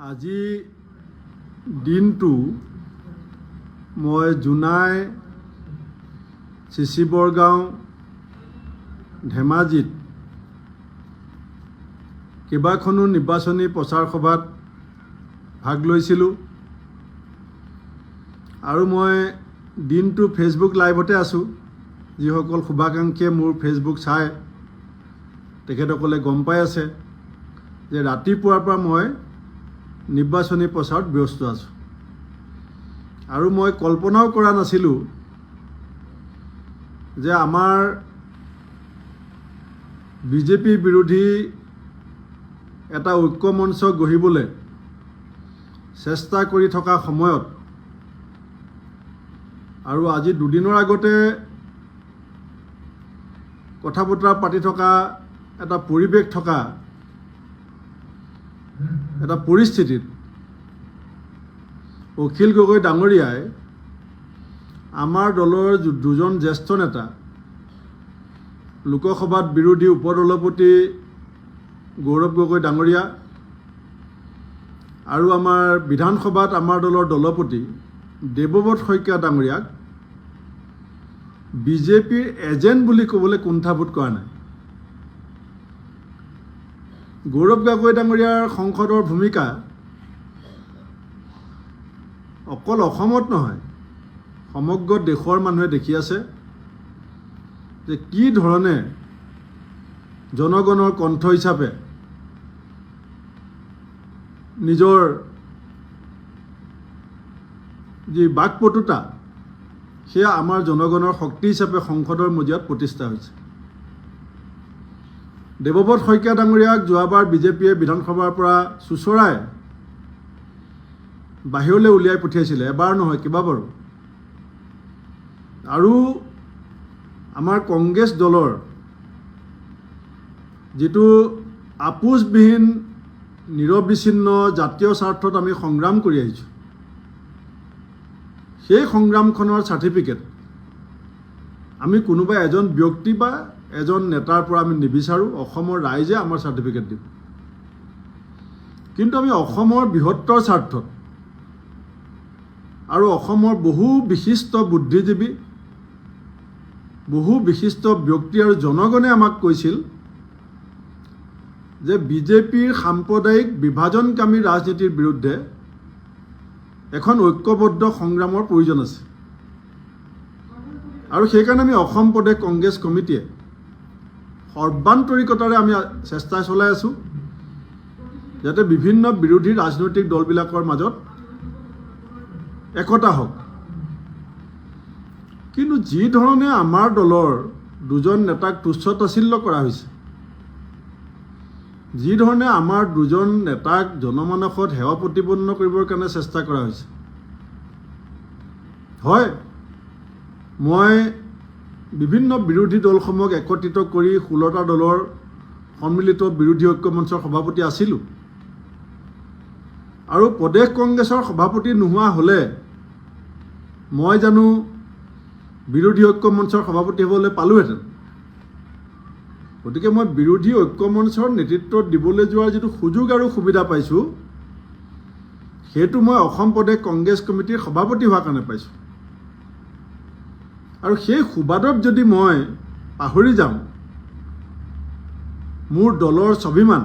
আজি দিনটো মই জোনাই চিচি বৰগাঁও ধেমাজিত কেইবাখনো নিৰ্বাচনী প্ৰচাৰ সভাত ভাগ লৈছিলোঁ আৰু মই দিনটো ফেচবুক লাইভতে আছোঁ। যিসকল শুভাকাংক্ষীয়ে মোৰ ফেচবুক চায় তেখেতসকলে গম পাই আছে যে ৰাতিপুৱাৰ পৰা মই নিৰ্বাচনী প্ৰচাৰত ব্যস্ত আছোঁ আৰু মই কল্পনাও কৰা নাছিলোঁ যে আমাৰ বিজেপি বিৰোধী এটা ঐক্যমঞ্চ গঢ়িবলৈ চেষ্টা কৰি থকা সময়ত আৰু আজি দুদিনৰ আগতে কথা বতৰা পাতি থকা এটা পৰিৱেশ থকা এটা পৰিস্থিতিত অখিল গগৈ ডাঙৰীয়াই আমাৰ দলৰ দুজন জ্যেষ্ঠ নেতা লোকসভাত বিৰোধী উপদলপতি গৌৰৱ গগৈ ডাঙৰীয়া আৰু আমাৰ বিধানসভাত আমাৰ দলৰ দলপতি দেৱব্ৰত শইকীয়া ডাঙৰীয়াক বিজেপিৰ এজেণ্ট বুলি ক'বলৈ কুণ্ঠাবোধ কৰা নাই। গৌৰৱ গগৈ ডাঙৰীয়াৰ সংসদৰ ভূমিকা অকল অসমত নহয় সমগ্ৰ দেশৰ মানুহে দেখি আছে যে কি ধৰণে জনগণৰ কণ্ঠ হিচাপে নিজৰ যি বাকপটুতা সেয়া আমাৰ জনগণৰ শক্তি হিচাপে সংসদৰ মজিয়াত প্ৰতিষ্ঠা হৈছে। দেৱব্ৰত শইকীয়া ডাঙৰীয়াক যোৱাবাৰ বিজেপিয়ে বিধানসভাৰ পৰা চুচৰাই বাহিৰলৈ উলিয়াই পঠিয়াইছিলে, এবাৰ নহয় কেইবাবাৰো। আৰু আমাৰ কংগ্ৰেছ দলৰ যিটো আপোচবিহীন নিৰবিচ্ছিন্ন জাতীয় স্বাৰ্থত আমি সংগ্ৰাম কৰি আহিছোঁ, সেই সংগ্ৰামখনৰ চাৰ্টিফিকেট আমি কোনোবা এজন ব্যক্তি বা এজন নেতাৰ পৰা আমি নিবিচাৰোঁ। অসমৰ ৰাইজে আমাৰ চাৰ্টিফিকেট দিব, কিন্তু আমি অসমৰ বৃহত্তৰ স্বাৰ্থত আৰু অসমৰ বহু বিশিষ্ট বুদ্ধিজীৱী বহু বিশিষ্ট ব্যক্তি আৰু জনগণে আমাক কৈছিল যে বিজেপিৰ সাম্প্ৰদায়িক বিভাজনকামী ৰাজনীতিৰ বিৰুদ্ধে এখন ঐক্যবদ্ধ সংগ্ৰামৰ প্ৰয়োজন আছে। আৰু সেইকাৰণে আমি অসম প্ৰদেশ কংগ্ৰেছ কমিটিয়ে সৰ্বান্তৰিকতাৰে আমি চেষ্টা চলাই আছোঁ যাতে বিভিন্ন বিৰোধী ৰাজনৈতিক দলবিলাকৰ মাজত একতা হওক। কিন্তু যি ধৰণে আমাৰ দলৰ দুজন নেতাক তুচ্ছ তাচ্ছিল্য কৰা হৈছে, যি ধৰণে আমাৰ দুজন নেতাক জনমানসত সেৱা প্ৰতিপন্ন কৰিবৰ কাৰণে চেষ্টা কৰা হৈছে, হয় মই বিভিন্ন বিৰোধী দলসমূহক একত্ৰিত কৰি 16টা দলৰ সন্মিলিত বিৰোধী ঐক্য মঞ্চৰ সভাপতি আছিলোঁ আৰু প্ৰদেশ কংগ্ৰেছৰ সভাপতি নোহোৱা হ'লে মই জানো বিৰোধী ঐক্য মঞ্চৰ সভাপতি হ'বলৈ পালোহেঁতেন। গতিকে মই বিৰোধী ঐক্য মঞ্চৰ নেতৃত্ব দিবলৈ যোৱাৰ যিটো সুযোগ আৰু সুবিধা পাইছোঁ সেইটো মই অসম প্ৰদেশ কংগ্ৰেছ কমিটিৰ সভাপতি হোৱাৰ কাৰণে পাইছোঁ। আৰু সেই সুবাদত যদি মই পাহৰি যাওঁ মোৰ দলৰ স্বাভিমান,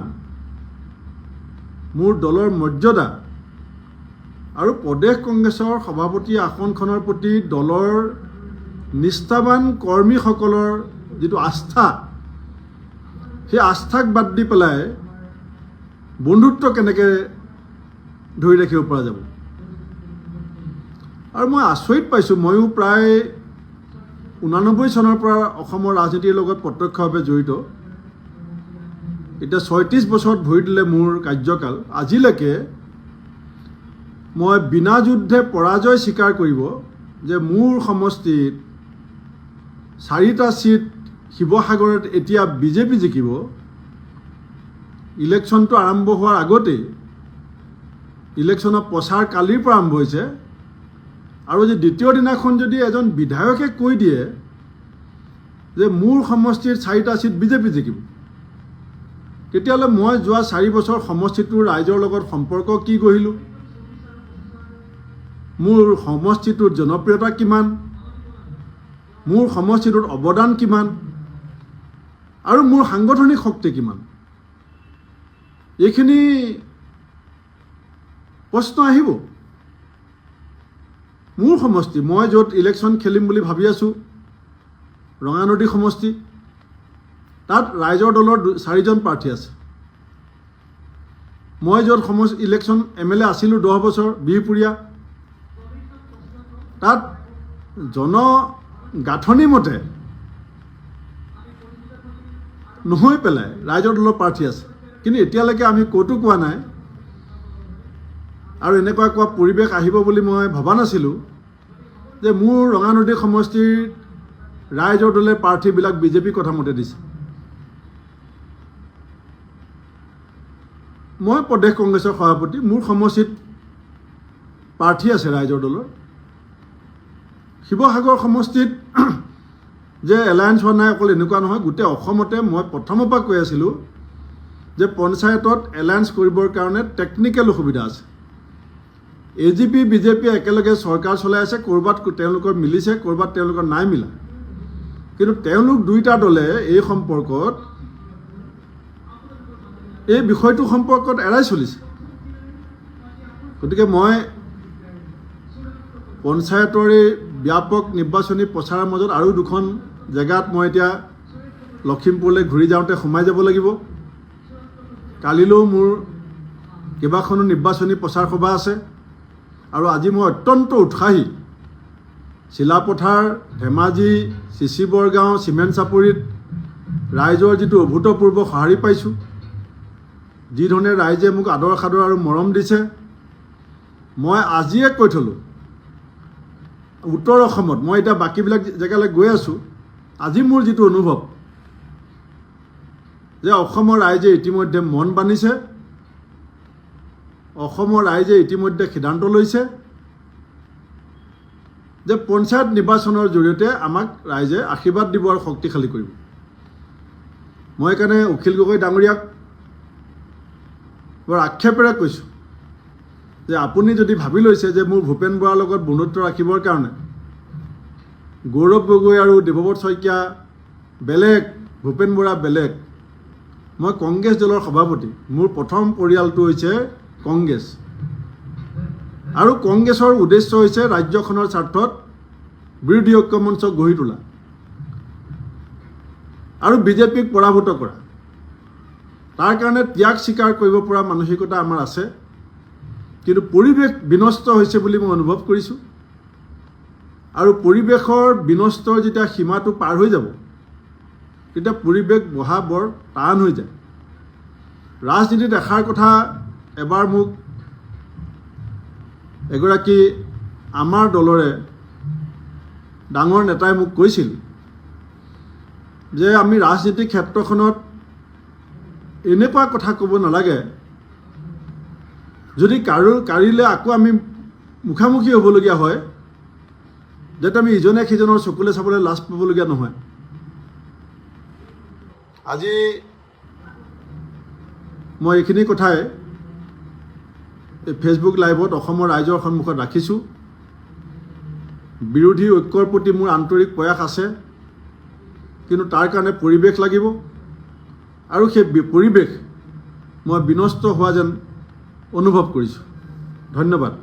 মোৰ দলৰ মৰ্যাদা আৰু প্ৰদেশ কংগ্ৰেছৰ সভাপতি আসনখনৰ প্ৰতি দলৰ নিষ্ঠাবান কৰ্মীসকলৰ যিটো আস্থা, সেই আস্থাক বাদ দি পেলাই বন্ধুত্ব কেনেকৈ ধৰি ৰাখিব পৰা যাব। আৰু মই আচৰিত পাইছোঁ, ময়ো প্ৰায় 89 চনৰ পৰা অসমৰ ৰাজনীতিৰ লগত প্ৰত্যক্ষভাৱে জড়িত। এতিয়া 36 বছৰত ভৰি দিলে মোৰ কাৰ্যকাল। আজিলৈকে মই বিনা যুদ্ধে পৰাজয় স্বীকাৰ কৰিব যে মোৰ সমষ্টিত 4টা ছিট শিৱসাগৰত এতিয়া বিজেপি জিকিব। ইলেকশ্যনটো আৰম্ভ হোৱাৰ আগতেই ইলেকশ্যনৰ প্ৰচাৰ কালিৰ পৰা আৰম্ভ হৈছে আৰু যে দ্বিতীয় দিনাখন যদি এজন বিধায়কে কৈ দিয়ে যে মোৰ সমষ্টিৰ 4টা ছিট বিজেপি জিকিব, তেতিয়াহ'লে মই যোৱা 4 বছৰ সমষ্টিটোৰ ৰাইজৰ লগত সম্পৰ্ক কি গঢ়িলোঁ, মোৰ সমষ্টিটোৰ জনপ্ৰিয়তা কিমান, মোৰ সমষ্টিটোৰ অৱদান কিমান আৰু মোৰ সাংগঠনিক শক্তি কিমান, এইখিনি প্ৰশ্ন আহিব। মোৰ সমষ্টি, মই য'ত ইলেকশ্যন খেলিম বুলি ভাবি আছোঁ, ৰঙানদী সমষ্টি, তাত ৰাইজৰ দলৰ 4জন প্ৰাৰ্থী আছে। মই য'ত ইলেকশ্যন MLA আছিলোঁ 10 বছৰ, বিহপুৰীয়া, তাত জনগাঁথনি মতে নহৈ পেলাই ৰাইজৰ দলৰ প্ৰাৰ্থী আছে। কিন্তু এতিয়ালৈকে আমি ক'তো কোৱা নাই আৰু এনেকুৱা কোৱা পৰিৱেশ আহিব বুলি মই ভবা নাছিলোঁ যে মোৰ ৰঙানদী সমষ্টিৰ ৰাইজৰ দলে প্ৰাৰ্থীবিলাক বিজেপি কথা মতে দিছে। মই প্ৰদেশ কংগ্ৰেছৰ সভাপতি, মোৰ সমষ্টিত প্ৰাৰ্থী আছে ৰাইজৰ দলৰ। শিৱসাগৰ সমষ্টিত যে এলায়েন্স হোৱা নাই অকল এনেকুৱা নহয়, গোটেই অসমতে মই প্ৰথমৰ পৰা কৈ আছিলোঁ যে পঞ্চায়তত এলায়েন্স কৰিবৰ কাৰণে টেকনিকেল অসুবিধা আছে। AGP BJP একেলগে চৰকাৰ চলাই আছে, ক'ৰবাত তেওঁলোকৰ মিলিছে, ক'ৰবাত তেওঁলোকৰ নাই মিলা। কিন্তু তেওঁলোক দুয়োটা দলে এই সম্পৰ্কত, এই বিষয়টো সম্পৰ্কত এৰাই চলিছে। গতিকে মই পঞ্চায়তৰ এই ব্যাপক নিৰ্বাচনী প্ৰচাৰৰ মাজত আৰু 2খন জেগাত মই এতিয়া লখিমপুৰলৈ ঘূৰি যাওঁতে সোমাই যাব লাগিব। কালিলৈও মোৰ কেইবাখনো নিৰ্বাচনী প্ৰচাৰ সভা আছে আৰু আজি মই অত্যন্ত উৎসাহী। চিলাপথাৰ, ধেমাজি, চিচি বৰগাঁও, চিমেণ্ট চাপৰিত ৰাইজৰ যিটো অভূতপূৰ্ব সঁহাৰি পাইছোঁ, যিধৰণে ৰাইজে মোক আদৰ সাদৰ আৰু মৰম দিছে, মই আজিয়ে কৈ থলোঁ, উত্তৰ অসমত, মই এতিয়া বাকীবিলাক জেগালৈ গৈ আছোঁ, আজি মোৰ যিটো অনুভৱ যে অসমৰ ৰাইজে ইতিমধ্যে মন বান্ধিছে, অসমৰ ৰাইজে ইতিমধ্যে সিদ্ধান্ত লৈছে যে পঞ্চায়ত নিৰ্বাচনৰ জৰিয়তে আমাক ৰাইজে আশীৰ্বাদ দিব আৰু শক্তিশালী কৰিব। মই সেইকাৰণে অখিল গগৈ ডাঙৰীয়াক বৰ আক্ষেপেৰে কৈছোঁ যে আপুনি যদি ভাবি লৈছে যে মোৰ ভূপেন বৰাৰ লগত বন্ধুত্ব ৰাখিবৰ কাৰণে গৌৰৱ গগৈ আৰু দেৱব্ৰত শইকীয়া বেলেগ, ভূপেন বৰা বেলেগ, মই কংগ্ৰেছ দলৰ সভাপতি, মোৰ প্ৰথম পৰিয়ালটো হৈছে কংগ্ৰেছ আৰু কংগ্ৰেছৰ উদ্দেশ্য হৈছে ৰাজ্যখনৰ স্বাৰ্থত বিৰোধী ঐক্য মঞ্চ গঢ়ি তোলা আৰু বিজেপিক পৰাভূত কৰা। তাৰ কাৰণে ত্যাগ স্বীকাৰ কৰিব পৰা মানসিকতা আমাৰ আছে। কিন্তু পৰিৱেশ বিনষ্ট হৈছে বুলি মই অনুভৱ কৰিছোঁ আৰু পৰিৱেশৰ বিনষ্টৰ যেতিয়া সীমাটো পাৰ হৈ যাব, তেতিয়া পৰিৱেশ বঢ়া বৰ টান হৈ যায়। ৰাজনীতিত এষাৰ কথা এবাৰ মোক এগৰাকী আমাৰ দলৰে ডাঙৰ নেতাই মোক কৈছিল যে আমি ৰাজনীতিক ক্ষেত্ৰখনত এনেকুৱা কথা ক'ব নালাগে, যদি কাৰিলে আকৌ আমি মুখামুখি হ'বলগীয়া হয়, যাতে আমি ইজনে সিজনৰ চকুলে চাবলৈ লাজ পাবলগীয়া নহয়। আজি মই এইখিনি কথাই ফেচবুক লাইভত অসমৰ ৰাইজৰ সন্মুখত ৰাখিছোঁ। বিৰোধী ঐক্যৰ প্ৰতি মোৰ আন্তৰিক প্ৰয়াস আছে, কিন্তু তাৰ কাৰণে পৰিৱেশ লাগিব আৰু সেই পৰিৱেশ মই বিনষ্ট হোৱা যেন অনুভৱ কৰিছোঁ। ধন্যবাদ।